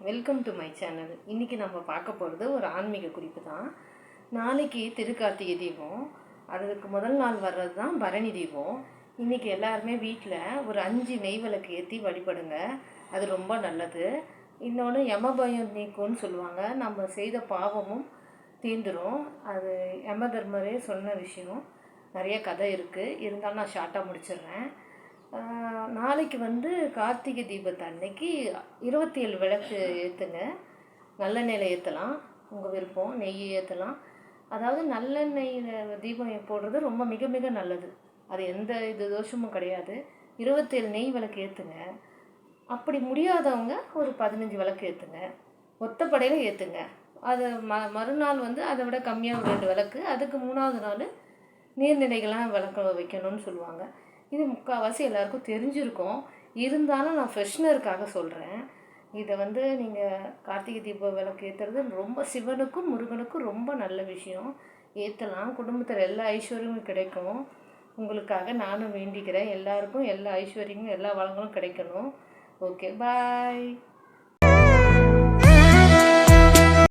Welcome to my channel. இன்றைக்கி நம்ம பார்க்க போகிறது ஒரு ஆன்மீக குறிப்பு தான். நாளைக்கு திருக்கார்த்திகை தீபம், அதுக்கு முதல் நாள் வர்றது தான் பரணி தீபம். இன்றைக்கி எல்லாருமே வீட்டில் ஒரு 5 நெய் விளக்கு ஏற்றி வழிபடுங்க. அது ரொம்ப நல்லது. இன்னொன்று யமபயம் நீக்கும்னு சொல்லுவாங்க. நம்ம செய்த பாவமும் தீந்துடும். அது யம தர்மரே சொன்ன விஷயம். நிறைய கதை இருக்குது, இருந்தாலும் நான் ஷார்ட்டாக முடிச்சிடுறேன். நாளைக்கு கார்த்திகை தீபத்து அன்னைக்கு 27 விளக்கு ஏற்றுங்க. நல்லெண்ணெயில் ஏற்றலாம், உங்கள் விருப்பம். நெய் ஏற்றலாம். அதாவது நல்லெண்ணெயில் தீபம் போடுறது ரொம்ப மிக மிக நல்லது. அது எந்த தோஷமும் கிடையாது. 27 நெய் விளக்கு ஏற்றுங்க. அப்படி முடியாதவங்க ஒரு 15 விளக்கு ஏற்றுங்க. ஒத்தப்படையில் ஏற்றுங்க. அது மறுநாள் அதை விட கம்மியாக 2 விளக்கு, அதுக்கு 3ஆவது நாள் நீர்நிலைகள்லாம் விளக்க வைக்கணும்னு சொல்லுவாங்க. இது முக்கால்வாசி எல்லாருக்கும் தெரிஞ்சிருக்கும். இருந்தாலும் நான் ஃப்ரெஷ்னருக்காக சொல்கிறேன். இதை நீங்கள் கார்த்திகை தீப விளக்கு ஏற்றுறது ரொம்ப சிவனுக்கும் முருகனுக்கும் ரொம்ப நல்ல விஷயம். ஏற்றலாம். குடும்பத்தில் எல்லா ஐஸ்வர்யமும் கிடைக்கும். உங்களுக்காக நானும் வேண்டிக்கிறேன். எல்லாருக்கும் எல்லா ஐஸ்வர்யமும் எல்லா வளங்களும் கிடைக்கணும். ஓகே, பாய்.